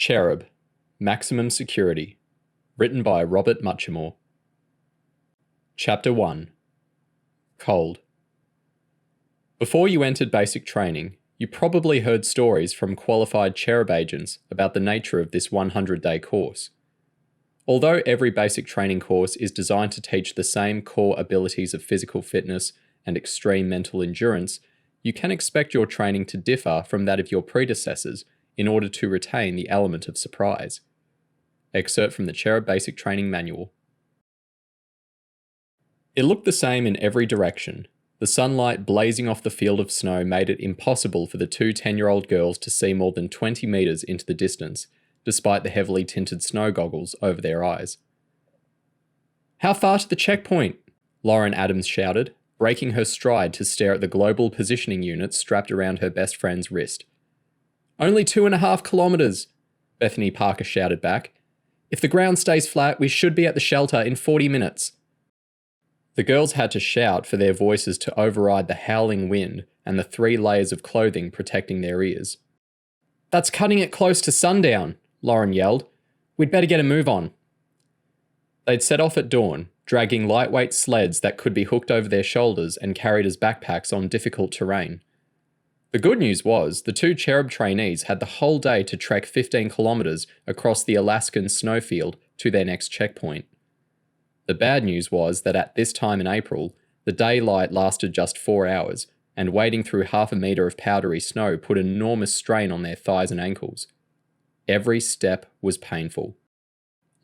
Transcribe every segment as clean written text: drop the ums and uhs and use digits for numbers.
CHERUB, Maximum Security, written by Robert Muchamore. Chapter 1. Cold. Before you entered basic training, you probably heard stories from qualified CHERUB agents about the nature of this 100-day course. Although every basic training course is designed to teach the same core abilities of physical fitness and extreme mental endurance, you can expect your training to differ from that of your predecessors in order to retain the element of surprise. Excerpt from the CHERUB Basic Training Manual. It looked the same in every direction. The sunlight blazing off the field of snow made it impossible for the two 10-year-old girls to see more than 20 metres into the distance, despite the heavily tinted snow goggles over their eyes. "How far to the checkpoint?" Lauren Adams shouted, breaking her stride to stare at the global positioning unit strapped around her best friend's wrist. "Only 2.5 kilometres, Bethany Parker shouted back. "If the ground stays flat, we should be at the shelter in 40 minutes. The girls had to shout for their voices to override the howling wind and the 3 layers of clothing protecting their ears. "That's cutting it close to sundown," Lauren yelled. "We'd better get a move on." They'd set off at dawn, dragging lightweight sleds that could be hooked over their shoulders and carried as backpacks on difficult terrain. The good news was the 2 CHERUB trainees had the whole day to trek 15 kilometres across the Alaskan snowfield to their next checkpoint. The bad news was that at this time in April, the daylight lasted just 4 hours, and wading through 1/2 metre of powdery snow put an enormous strain on their thighs and ankles. Every step was painful.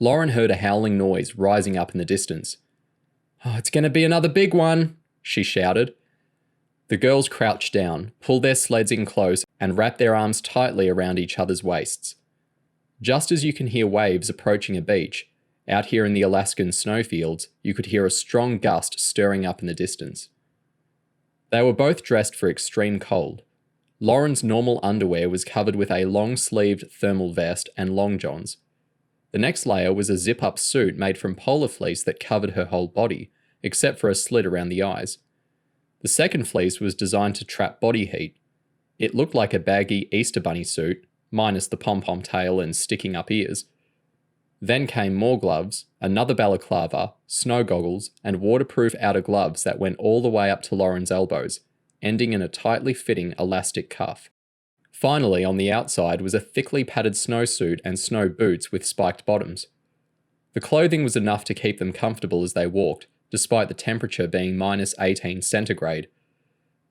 Lauren heard a howling noise rising up in the distance. "Oh, it's going to be another big one," she shouted. The girls crouched down, pulled their sleds in close, and wrapped their arms tightly around each other's waists. Just as you can hear waves approaching a beach, out here in the Alaskan snowfields, you could hear a strong gust stirring up in the distance. They were both dressed for extreme cold. Lauren's normal underwear was covered with a long-sleeved thermal vest and long johns. The next layer was a zip-up suit made from polar fleece that covered her whole body, except for a slit around the eyes. The second fleece was designed to trap body heat. It looked like a baggy Easter bunny suit, minus the pom-pom tail and sticking up ears. Then came more gloves, another balaclava, snow goggles, and waterproof outer gloves that went all the way up to Lauren's elbows, ending in a tightly fitting elastic cuff. Finally, on the outside was a thickly padded snowsuit and snow boots with spiked bottoms. The clothing was enough to keep them comfortable as they walked, despite the temperature being -18 centigrade.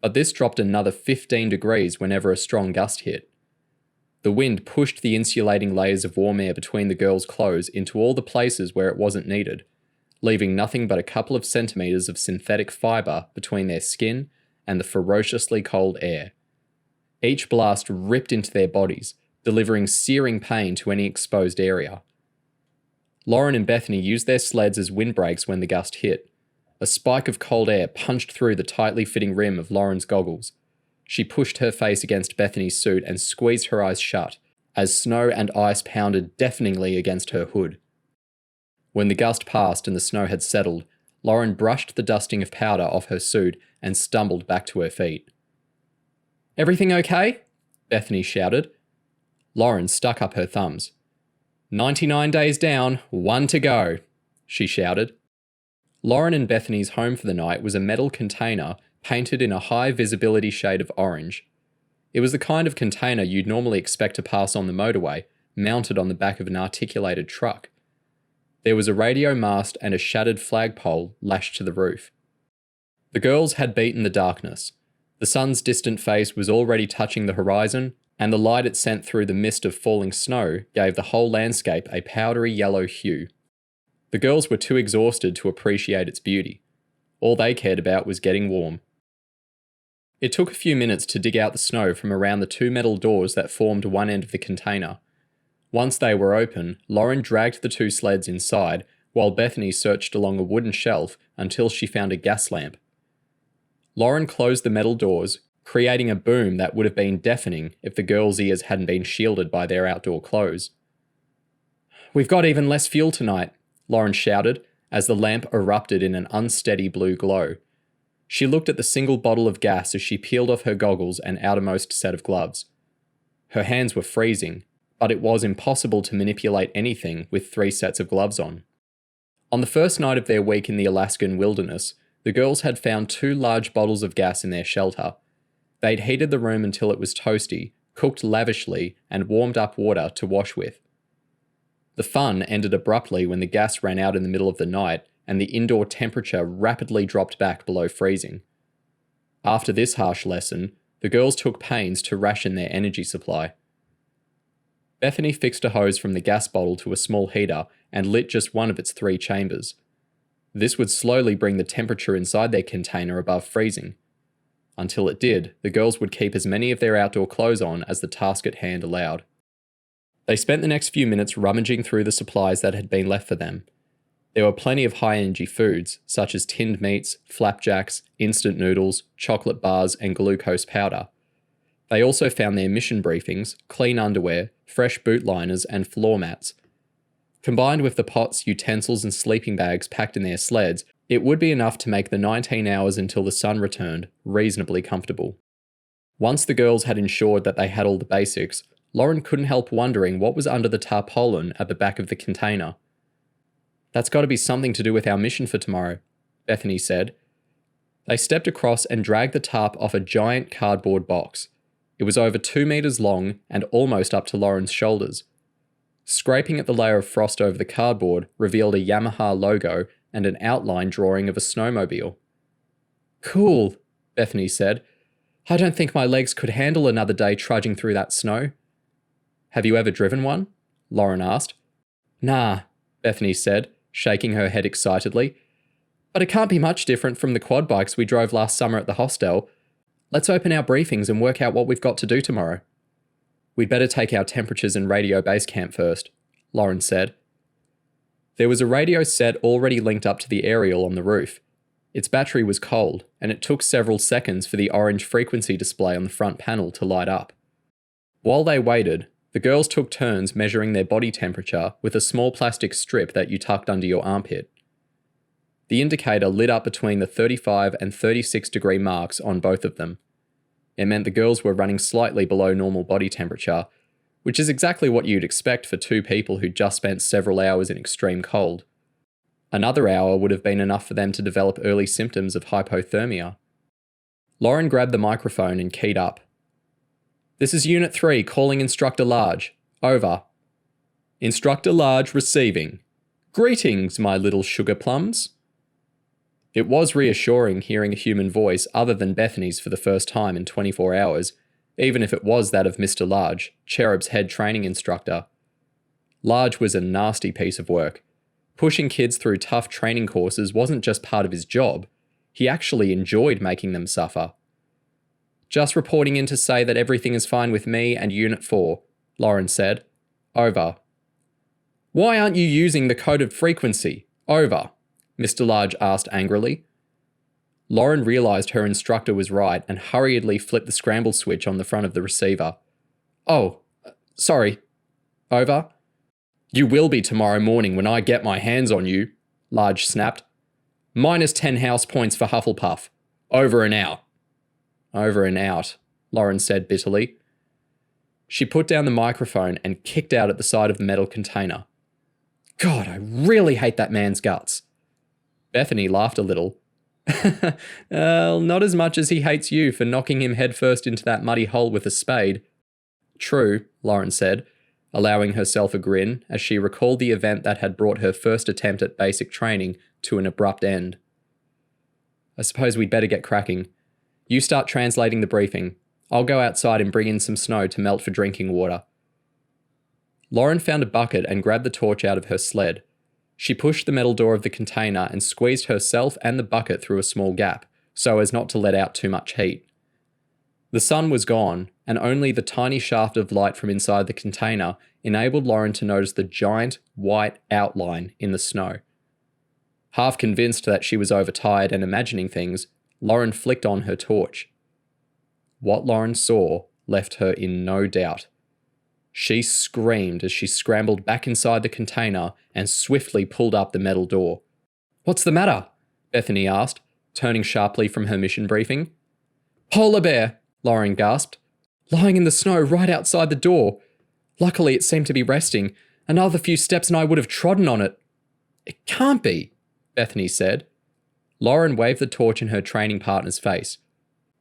But this dropped another 15 degrees whenever a strong gust hit. The wind pushed the insulating layers of warm air between the girls' clothes into all the places where it wasn't needed, leaving nothing but a couple of centimetres of synthetic fibre between their skin and the ferociously cold air. Each blast ripped into their bodies, delivering searing pain to any exposed area. Lauren and Bethany used their sleds as windbreaks when the gust hit. A spike of cold air punched through the tightly fitting rim of Lauren's goggles. She pushed her face against Bethany's suit and squeezed her eyes shut, as snow and ice pounded deafeningly against her hood. When the gust passed and the snow had settled, Lauren brushed the dusting of powder off her suit and stumbled back to her feet. "Everything okay?" Bethany shouted. Lauren stuck up her thumbs. 99 days down, 1 to go," she shouted. Lauren and Bethany's home for the night was a metal container painted in a high-visibility shade of orange. It was the kind of container you'd normally expect to pass on the motorway, mounted on the back of an articulated truck. There was a radio mast and a shattered flagpole lashed to the roof. The girls had beaten the darkness. The sun's distant face was already touching the horizon, and the light it sent through the mist of falling snow gave the whole landscape a powdery yellow hue. The girls were too exhausted to appreciate its beauty. All they cared about was getting warm. It took a few minutes to dig out the snow from around the 2 metal doors that formed one end of the container. Once they were open, Lauren dragged the 2 sleds inside, while Bethany searched along a wooden shelf until she found a gas lamp. Lauren closed the metal doors, creating a boom that would have been deafening if the girls' ears hadn't been shielded by their outdoor clothes. "We've got even less fuel tonight," Lauren shouted as the lamp erupted in an unsteady blue glow. She looked at the single bottle of gas as she peeled off her goggles and outermost set of gloves. Her hands were freezing, but it was impossible to manipulate anything with 3 sets of gloves on. On the first night of their week in the Alaskan wilderness, the girls had found 2 large bottles of gas in their shelter. They'd heated the room until it was toasty, cooked lavishly, and warmed up water to wash with. The fun ended abruptly when the gas ran out in the middle of the night and the indoor temperature rapidly dropped back below freezing. After this harsh lesson, the girls took pains to ration their energy supply. Bethany fixed a hose from the gas bottle to a small heater and lit just one of its 3 chambers. This would slowly bring the temperature inside their container above freezing. Until it did, the girls would keep as many of their outdoor clothes on as the task at hand allowed. They spent the next few minutes rummaging through the supplies that had been left for them. There were plenty of high-energy foods, such as tinned meats, flapjacks, instant noodles, chocolate bars, and glucose powder. They also found their mission briefings, clean underwear, fresh boot liners, and floor mats. Combined with the pots, utensils, and sleeping bags packed in their sleds, it would be enough to make the 19 hours until the sun returned reasonably comfortable. Once the girls had ensured that they had all the basics, Lauren couldn't help wondering what was under the tarpaulin at the back of the container. "That's got to be something to do with our mission for tomorrow," Bethany said. They stepped across and dragged the tarp off a giant cardboard box. It was over 2 meters long and almost up to Lauren's shoulders. Scraping at the layer of frost over the cardboard revealed a Yamaha logo and an outline drawing of a snowmobile. "Cool," Bethany said. "I don't think my legs could handle another day trudging through that snow." "Have you ever driven one?" Lauren asked. "Nah," Bethany said, shaking her head excitedly. "But it can't be much different from the quad bikes we drove last summer at the hostel. Let's open our briefings and work out what we've got to do tomorrow." "We'd better take our temperatures and radio base camp first," Lauren said. There was a radio set already linked up to the aerial on the roof. Its battery was cold, and it took several seconds for the orange frequency display on the front panel to light up. While they waited, the girls took turns measuring their body temperature with a small plastic strip that you tucked under your armpit. The indicator lit up between the 35 and 36 degree marks on both of them. It meant the girls were running slightly below normal body temperature, which is exactly what you'd expect for 2 people who'd just spent several hours in extreme cold. Another hour would have been enough for them to develop early symptoms of hypothermia. Lauren grabbed the microphone and keyed up. "This is Unit 3 calling Instructor Large. Over." "Instructor Large receiving. Greetings, my little sugar plums." It was reassuring hearing a human voice other than Bethany's for the first time in 24 hours, even if it was that of Mr. Large, CHERUB's head training instructor. Large was a nasty piece of work. Pushing kids through tough training courses wasn't just part of his job, he actually enjoyed making them suffer. "Just reporting in to say that everything is fine with me and Unit 4, Lauren said. Over. "Why aren't you using the coded frequency? Over," Mr. Large asked angrily. Lauren realised her instructor was right and hurriedly flipped the scramble switch on the front of the receiver. "Oh, sorry. Over." "You will be tomorrow morning when I get my hands on you," Large snapped. "-10 house points for Hufflepuff. Over and out." "Over and out," Lauren said bitterly. She put down the microphone and kicked out at the side of the metal container. "God, I really hate that man's guts." Bethany laughed a little. Well, not as much as he hates you for knocking him headfirst into that muddy hole with a spade." "True," Lauren said, allowing herself a grin as she recalled the event that had brought her first attempt at basic training to an abrupt end. "I suppose we'd better get cracking. You start translating the briefing. I'll go outside and bring in some snow to melt for drinking water." Lauren found a bucket and grabbed the torch out of her sled. She pushed the metal door of the container and squeezed herself and the bucket through a small gap, so as not to let out too much heat. The sun was gone, and only the tiny shaft of light from inside the container enabled Lauren to notice the giant, white outline in the snow. Half convinced that she was overtired and imagining things, Lauren flicked on her torch. What Lauren saw left her in no doubt. She screamed as she scrambled back inside the container and swiftly pulled up the metal door. "What's the matter?" Bethany asked, turning sharply from her mission briefing. "Polar bear," Lauren gasped. "Lying in the snow right outside the door. Luckily, it seemed to be resting. Another few steps and I would have trodden on it. It can't be, Bethany said. Lauren waved the torch in her training partner's face.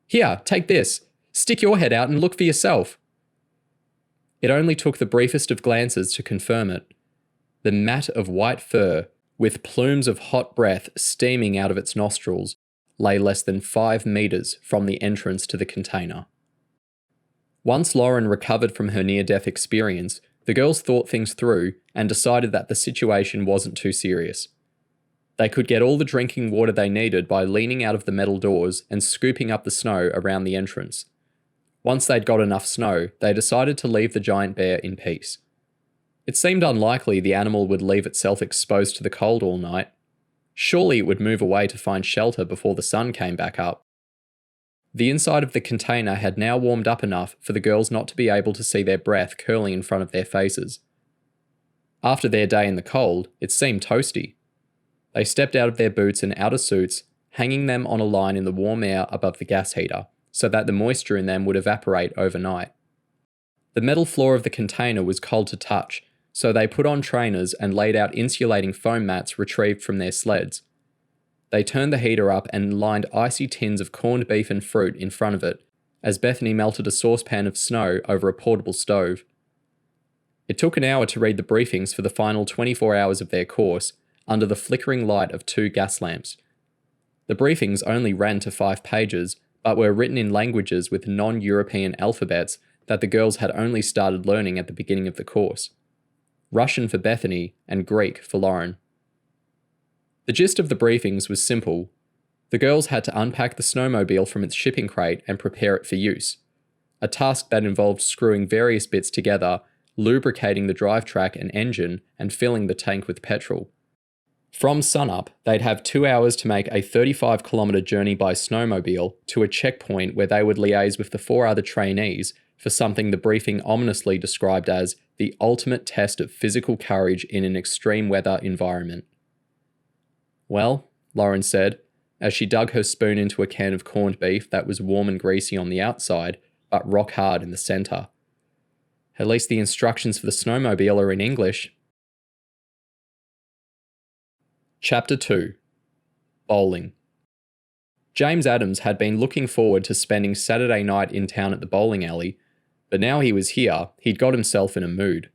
Here, take this. Stick your head out and look for yourself. It only took the briefest of glances to confirm it. The mat of white fur, with plumes of hot breath steaming out of its nostrils, lay less than 5 meters from the entrance to the container. Once Lauren recovered from her near-death experience, the girls thought things through and decided that the situation wasn't too serious. They could get all the drinking water they needed by leaning out of the metal doors and scooping up the snow around the entrance. Once they'd got enough snow, they decided to leave the giant bear in peace. It seemed unlikely the animal would leave itself exposed to the cold all night. Surely it would move away to find shelter before the sun came back up. The inside of the container had now warmed up enough for the girls not to be able to see their breath curling in front of their faces. After their day in the cold, it seemed toasty. They stepped out of their boots and outer suits, hanging them on a line in the warm air above the gas heater, so that the moisture in them would evaporate overnight. The metal floor of the container was cold to touch, so they put on trainers and laid out insulating foam mats retrieved from their sleds. They turned the heater up and lined icy tins of corned beef and fruit in front of it, as Bethany melted a saucepan of snow over a portable stove. It took an hour to read the briefings for the final 24 hours of their course, under the flickering light of 2 gas lamps. The briefings only ran to 5 pages, but were written in languages with non-European alphabets that the girls had only started learning at the beginning of the course. Russian for Bethany and Greek for Lauren. The gist of the briefings was simple. The girls had to unpack the snowmobile from its shipping crate and prepare it for use, a task that involved screwing various bits together, lubricating the drive track and engine, and filling the tank with petrol. From sunup, they'd have 2 hours to make a 35-kilometre journey by snowmobile to a checkpoint where they would liaise with the 4 other trainees for something the briefing ominously described as the ultimate test of physical courage in an extreme weather environment. Well, Lauren said, as she dug her spoon into a can of corned beef that was warm and greasy on the outside, but rock hard in the centre. At least the instructions for the snowmobile are in English. Chapter 2. Bowling. James Adams had been looking forward to spending Saturday night in town at the bowling alley, but now he was here, he'd got himself in a mood.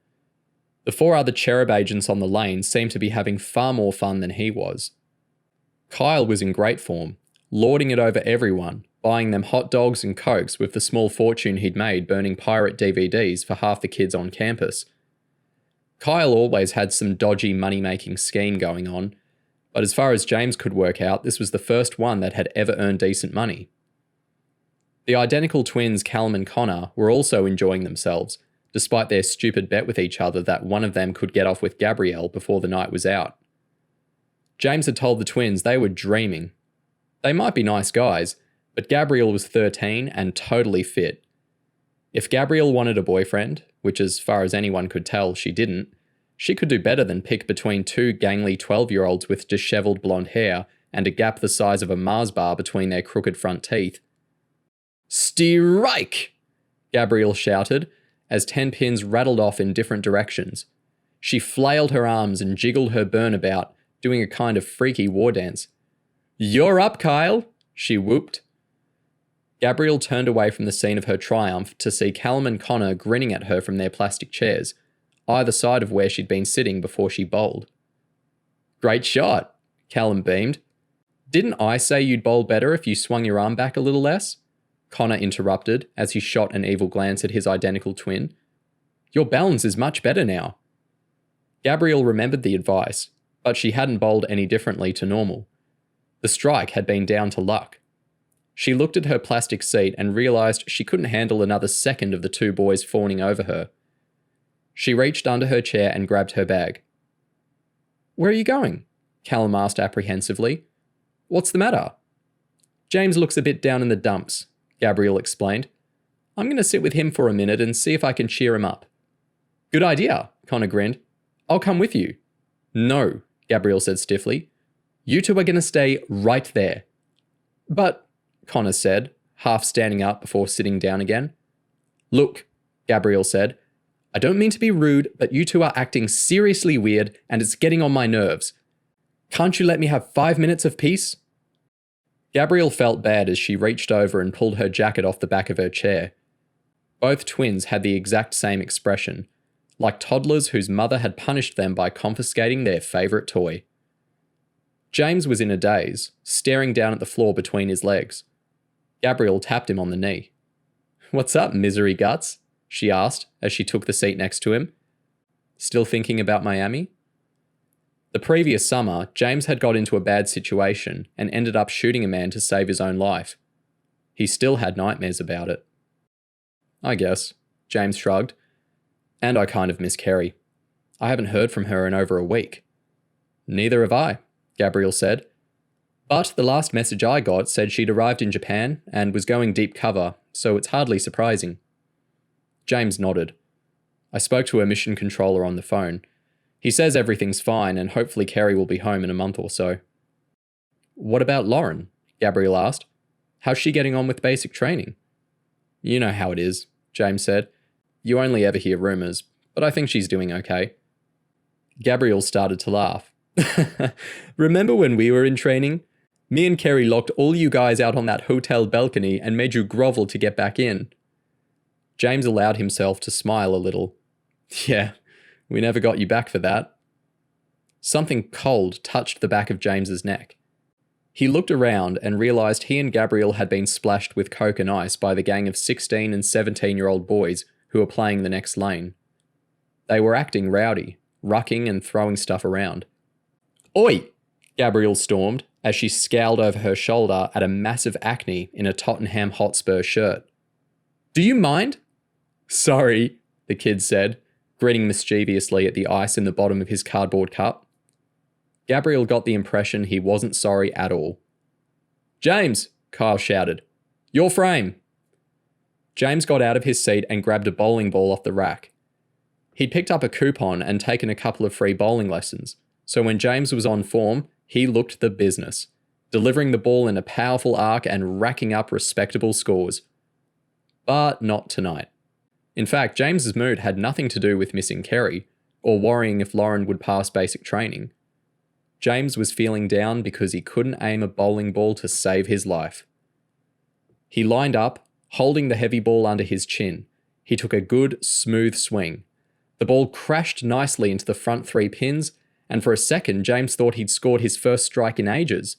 The 4 other CHERUB agents on the lane seemed to be having far more fun than he was. Kyle was in great form, lording it over everyone, buying them hot dogs and cokes with the small fortune he'd made burning pirate DVDs for half the kids on campus. Kyle always had some dodgy money-making scheme going on, but as far as James could work out, this was the first one that had ever earned decent money. The identical twins Callum and Connor were also enjoying themselves, despite their stupid bet with each other that one of them could get off with Gabrielle before the night was out. James had told the twins they were dreaming. They might be nice guys, but Gabrielle was 13 and totally fit. If Gabrielle wanted a boyfriend, which as far as anyone could tell she didn't, she could do better than pick between 2 gangly 12-year-olds with dishevelled blonde hair and a gap the size of a Mars bar between their crooked front teeth. "Strike!" Gabrielle shouted, as 10 pins rattled off in different directions. She flailed her arms and jiggled her burn about, doing a kind of freaky war dance. "You're up, Kyle!" she whooped. Gabrielle turned away from the scene of her triumph to see Callum and Connor grinning at her from their plastic chairs, either side of where she'd been sitting before she bowled. "Great shot," Callum beamed. "Didn't I say you'd bowl better if you swung your arm back a little less?" Connor interrupted as he shot an evil glance at his identical twin. "Your balance is much better now." Gabrielle remembered the advice, but she hadn't bowled any differently to normal. The strike had been down to luck. She looked at her plastic seat and realised she couldn't handle another second of the 2 boys fawning over her. She reached under her chair and grabbed her bag. "Where are you going?" Callum asked apprehensively. "What's the matter?" "James looks a bit down in the dumps," Gabrielle explained. "I'm going to sit with him for a minute and see if I can cheer him up." "Good idea," Connor grinned. "I'll come with you." "No," Gabrielle said stiffly. "You 2 are going to stay right there." "But," Connor said, half standing up before sitting down again. "Look," Gabrielle said, I don't mean to be rude, but you two are acting seriously weird and it's getting on my nerves. Can't you let me have 5 minutes of peace? Gabrielle felt bad as she reached over and pulled her jacket off the back of her chair. Both twins had the exact same expression, like toddlers whose mother had punished them by confiscating their favourite toy. James was in a daze, staring down at the floor between his legs. Gabrielle tapped him on the knee. "What's up, misery guts?" she asked as she took the seat next to him. "Still thinking about Miami?" The previous summer, James had got into a bad situation and ended up shooting a man to save his own life. He still had nightmares about it. "I guess," James shrugged. "And I kind of miss Kerry. I haven't heard from her in over a week." "Neither have I," Gabrielle said. "But the last message I got said she'd arrived in Japan and was going deep cover, so it's hardly surprising." James nodded. "I spoke to her mission controller on the phone. He says everything's fine and hopefully Kerry will be home in a month or so." "What about Lauren?" Gabrielle asked. "How's she getting on with basic training?" "You know how it is," James said. "You only ever hear rumours, but I think she's doing okay." Gabrielle started to laugh. "Remember when we were in training? Me and Kerry locked all you guys out on that hotel balcony and made you grovel to get back in." James allowed himself to smile a little. "Yeah, we never got you back for that." Something cold touched the back of James's neck. He looked around and realised he and Gabrielle had been splashed with coke and ice by the gang of 16 and 17-year-old boys who were playing the next lane. They were acting rowdy, rucking and throwing stuff around. "Oi!" Gabrielle stormed as she scowled over her shoulder at a massive acne in a Tottenham Hotspur shirt. "Do you mind?" "Sorry," the kid said, grinning mischievously at the ice in the bottom of his cardboard cup. Gabrielle got the impression he wasn't sorry at all. "James!" Kyle shouted. "Your frame!" James got out of his seat and grabbed a bowling ball off the rack. He'd picked up a coupon and taken a couple of free bowling lessons, so when James was on form, he looked the business, delivering the ball in a powerful arc and racking up respectable scores. But not tonight. In fact, James's mood had nothing to do with missing Kerry, or worrying if Lauren would pass basic training. James was feeling down because he couldn't aim a bowling ball to save his life. He lined up, holding the heavy ball under his chin. He took a good, smooth swing. The ball crashed nicely into the front 3 pins, and for a second James thought he'd scored his first strike in ages.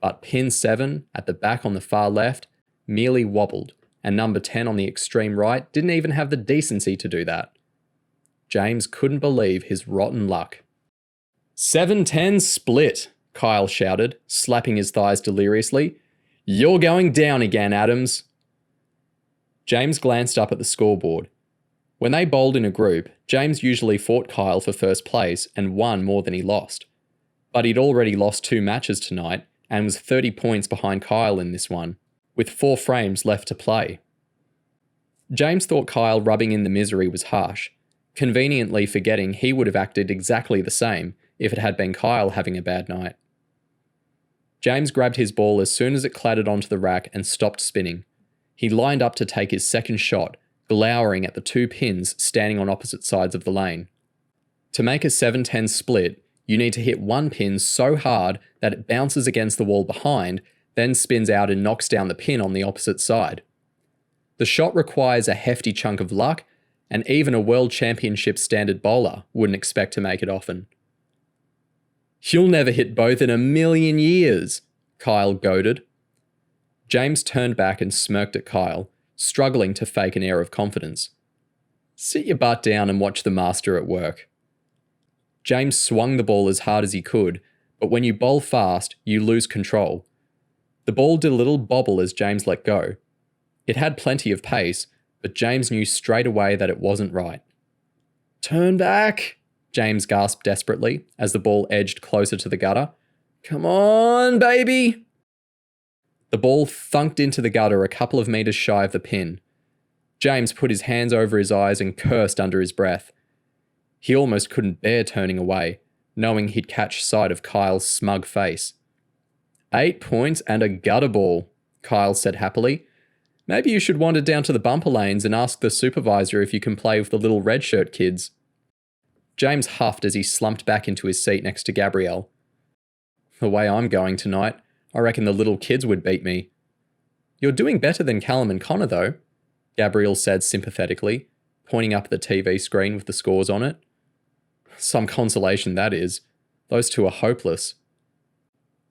But pin 7, at the back on the far left, merely wobbled, and number 10 on the extreme right didn't even have the decency to do that. James couldn't believe his rotten luck. 7-10 split, Kyle shouted, slapping his thighs deliriously. "You're going down again, Adams." James glanced up at the scoreboard. When they bowled in a group, James usually fought Kyle for first place and won more than he lost. But he'd already lost 2 matches tonight and was 30 points behind Kyle in this one, with 4 frames left to play. James thought Kyle rubbing in the misery was harsh, conveniently forgetting he would have acted exactly the same if it had been Kyle having a bad night. James grabbed his ball as soon as it clattered onto the rack and stopped spinning. He lined up to take his second shot, glowering at the 2 pins standing on opposite sides of the lane. To make a 7-10 split, you need to hit one pin so hard that it bounces against the wall behind, then spins out and knocks down the pin on the opposite side. The shot requires a hefty chunk of luck, and even a World Championship standard bowler wouldn't expect to make it often. "You'll never hit both in a million years," Kyle goaded. James turned back and smirked at Kyle, struggling to fake an air of confidence. "Sit your butt down and watch the master at work." James swung the ball as hard as he could, but when you bowl fast, you lose control. The ball did a little bobble as James let go. It had plenty of pace, but James knew straight away that it wasn't right. "Turn back!" James gasped desperately as the ball edged closer to the gutter. "Come on, baby!" The ball thunked into the gutter a couple of metres shy of the pin. James put his hands over his eyes and cursed under his breath. He almost couldn't bear turning away, knowing he'd catch sight of Kyle's smug face. 8 points and a gutter ball, Kyle said happily. Maybe you should wander down to the bumper lanes and ask the supervisor if you can play with the little red shirt kids. James huffed as he slumped back into his seat next to Gabrielle. The way I'm going tonight, I reckon the little kids would beat me. You're doing better than Callum and Connor, though, Gabrielle said sympathetically, pointing up at the TV screen with the scores on it. Some consolation, that is. Those two are hopeless.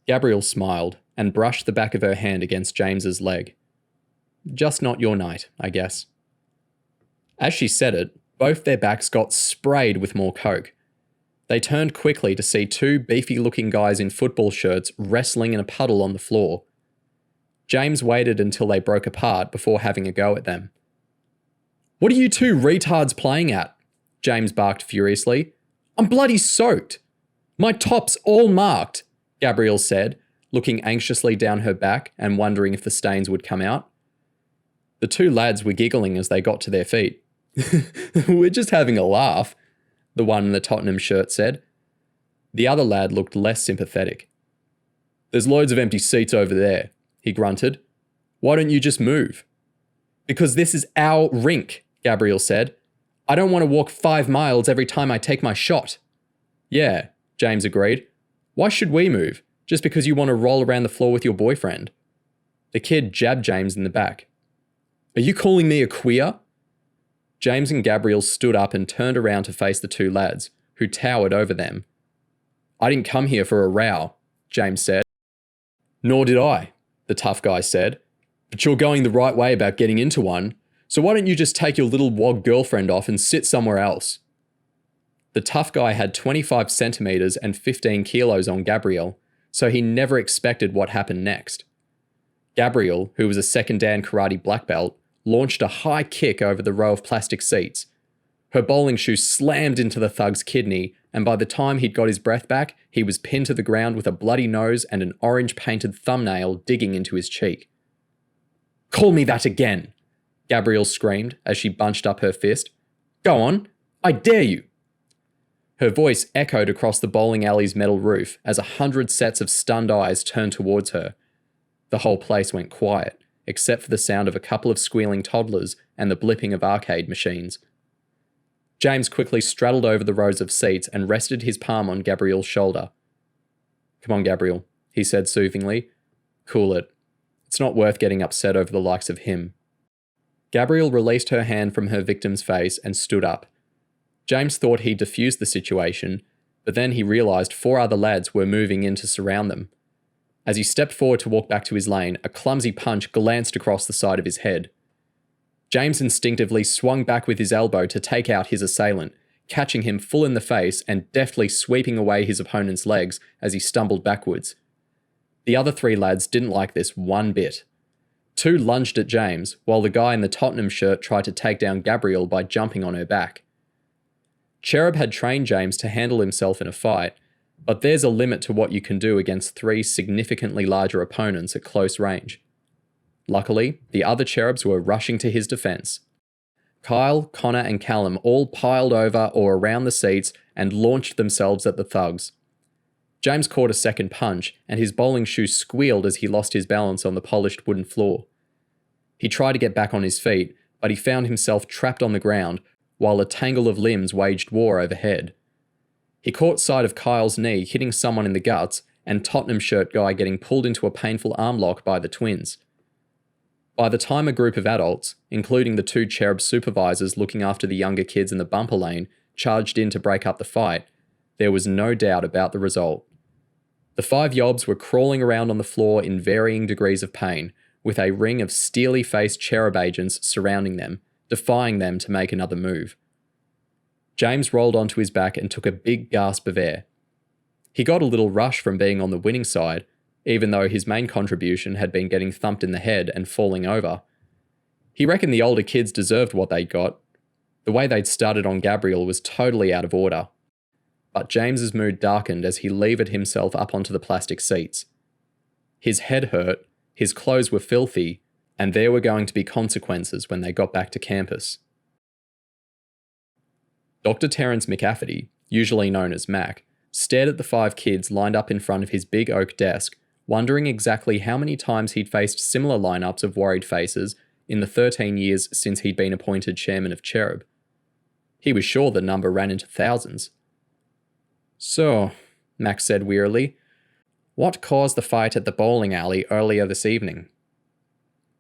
Gabrielle smiled and brushed the back of her hand against James's leg. Just not your night, I guess. As she said it, both their backs got sprayed with more coke. They turned quickly to see two beefy-looking guys in football shirts wrestling in a puddle on the floor. James waited until they broke apart before having a go at them. What are you two retards playing at? James barked furiously. I'm bloody soaked. My top's all marked, Gabrielle said, looking anxiously down her back and wondering if the stains would come out. The two lads were giggling as they got to their feet. We're just having a laugh, the one in the Tottenham shirt said. The other lad looked less sympathetic. There's loads of empty seats over there, he grunted. Why don't you just move? Because this is our rink, Gabrielle said. I don't want to walk 5 miles every time I take my shot. Yeah, James agreed. Why should we move? Just because you want to roll around the floor with your boyfriend? The kid jabbed James in the back. Are you calling me a queer? James and Gabrielle stood up and turned around to face the two lads, who towered over them. I didn't come here for a row, James said. Nor did I, the tough guy said. But you're going the right way about getting into one, so why don't you just take your little wog girlfriend off and sit somewhere else? The tough guy had 25 centimetres and 15 kilos on Gabrielle, so he never expected what happened next. Gabrielle, who was a second dan karate black belt, launched a high kick over the row of plastic seats. Her bowling shoe slammed into the thug's kidney, and by the time he'd got his breath back, he was pinned to the ground with a bloody nose and an orange-painted thumbnail digging into his cheek. Call me that again, Gabrielle screamed as she bunched up her fist. Go on, I dare you. Her voice echoed across the bowling alley's metal roof as 100 sets of stunned eyes turned towards her. The whole place went quiet, except for the sound of a couple of squealing toddlers and the blipping of arcade machines. James quickly straddled over the rows of seats and rested his palm on Gabrielle's shoulder. Come on, Gabrielle, he said soothingly. Cool it. It's not worth getting upset over the likes of him. Gabrielle released her hand from her victim's face and stood up. James thought he'd defused the situation, but then he realised 4 other lads were moving in to surround them. As he stepped forward to walk back to his lane, a clumsy punch glanced across the side of his head. James instinctively swung back with his elbow to take out his assailant, catching him full in the face and deftly sweeping away his opponent's legs as he stumbled backwards. The other 3 lads didn't like this one bit. 2 lunged at James, while the guy in the Tottenham shirt tried to take down Gabrielle by jumping on her back. CHERUB had trained James to handle himself in a fight, but there's a limit to what you can do against 3 significantly larger opponents at close range. Luckily, the other CHERUBs were rushing to his defense. Kyle, Connor and Callum all piled over or around the seats and launched themselves at the thugs. James caught a second punch, and his bowling shoe squealed as he lost his balance on the polished wooden floor. He tried to get back on his feet, but he found himself trapped on the ground, while a tangle of limbs waged war overhead. He caught sight of Kyle's knee hitting someone in the guts, and Tottenham shirt guy getting pulled into a painful arm lock by the twins. By the time a group of adults, including the 2 CHERUB supervisors looking after the younger kids in the bumper lane, charged in to break up the fight, there was no doubt about the result. The 5 yobs were crawling around on the floor in varying degrees of pain, with a ring of steely-faced CHERUB agents surrounding them, defying them to make another move. James rolled onto his back and took a big gasp of air. He got a little rush from being on the winning side, even though his main contribution had been getting thumped in the head and falling over. He reckoned the older kids deserved what they'd got. The way they'd started on Gabrielle was totally out of order. But James's mood darkened as he levered himself up onto the plastic seats. His head hurt, his clothes were filthy, and there were going to be consequences when they got back to campus. Dr. Terence McAfferty, usually known as Mac, stared at the 5 kids lined up in front of his big oak desk, wondering exactly how many times he'd faced similar lineups of worried faces, in the 13 years since he'd been appointed chairman of CHERUB. He was sure the number ran into thousands. "So," Mac said wearily, "what caused the fight at the bowling alley earlier this evening?"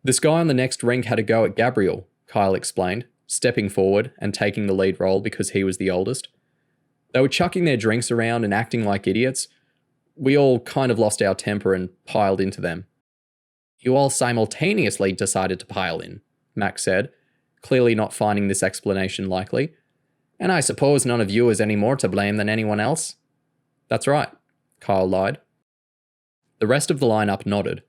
"This guy on the next rink had a go at Gabriel," Kyle explained, stepping forward and taking the lead role because he was the oldest. "They were chucking their drinks around and acting like idiots. We all kind of lost our temper and piled into them." "You all simultaneously decided to pile in," Mac said, clearly not finding this explanation likely. "And I suppose none of you is any more to blame than anyone else?" "That's right," Kyle lied. The rest of the lineup nodded.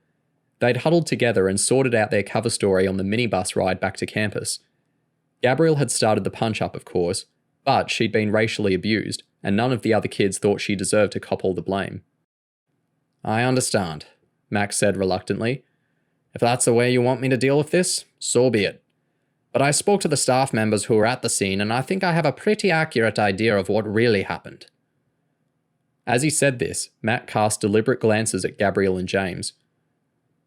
They'd huddled together and sorted out their cover story on the minibus ride back to campus. Gabrielle had started the punch-up, of course, but she'd been racially abused, and none of the other kids thought she deserved to cop all the blame. "I understand," Max said reluctantly. "If that's the way you want me to deal with this, so be it. But I spoke to the staff members who were at the scene, and I think I have a pretty accurate idea of what really happened." As he said this, Matt cast deliberate glances at Gabrielle and James.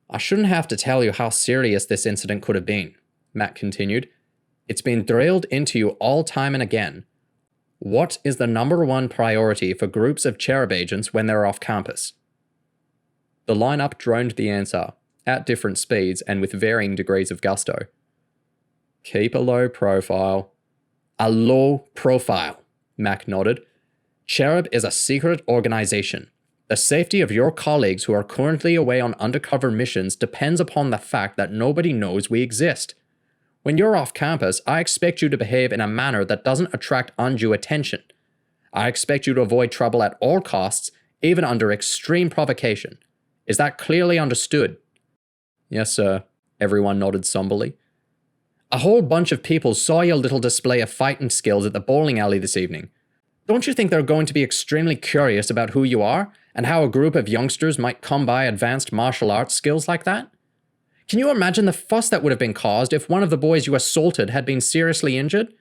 "I shouldn't have to tell you how serious this incident could have been," Matt continued. "It's been drilled into you all time and again. What is the number one priority for groups of CHERUB agents when they're off campus?" The lineup droned the answer, at different speeds and with varying degrees of gusto. "Keep a low profile." "A low profile," Mac nodded. "CHERUB is a secret organization. The safety of your colleagues who are currently away on undercover missions depends upon the fact that nobody knows we exist. When you're off campus, I expect you to behave in a manner that doesn't attract undue attention. I expect you to avoid trouble at all costs, even under extreme provocation. Is that clearly understood?" "Yes, sir," everyone nodded somberly. "A whole bunch of people saw your little display of fighting skills at the bowling alley this evening. Don't you think they're going to be extremely curious about who you are and how a group of youngsters might come by advanced martial arts skills like that? Can you imagine the fuss that would have been caused if one of the boys you assaulted had been seriously injured?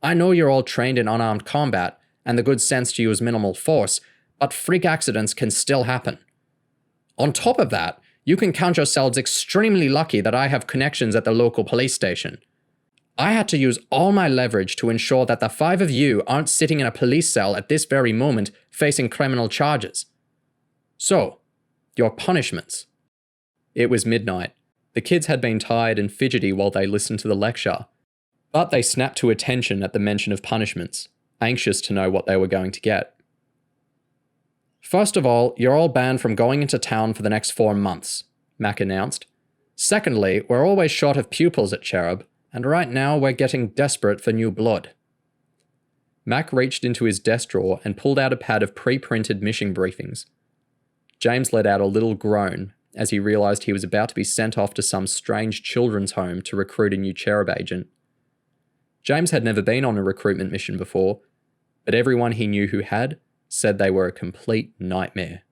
I know you're all trained in unarmed combat and the good sense to use minimal force, but freak accidents can still happen. On top of that, you can count yourselves extremely lucky that I have connections at the local police station. I had to use all my leverage to ensure that the 5 of you aren't sitting in a police cell at this very moment facing criminal charges. So, your punishments." It was midnight. The kids had been tired and fidgety while they listened to the lecture, but they snapped to attention at the mention of punishments, anxious to know what they were going to get. "First of all, you're all banned from going into town for the next 4 months, Mac announced. "Secondly, we're always short of pupils at CHERUB, and right now we're getting desperate for new blood." Mac reached into his desk drawer and pulled out a pad of pre-printed mission briefings. James let out a little groan as he realised he was about to be sent off to some strange children's home to recruit a new CHERUB agent. James had never been on a recruitment mission before, but everyone he knew who had said they were a complete nightmare.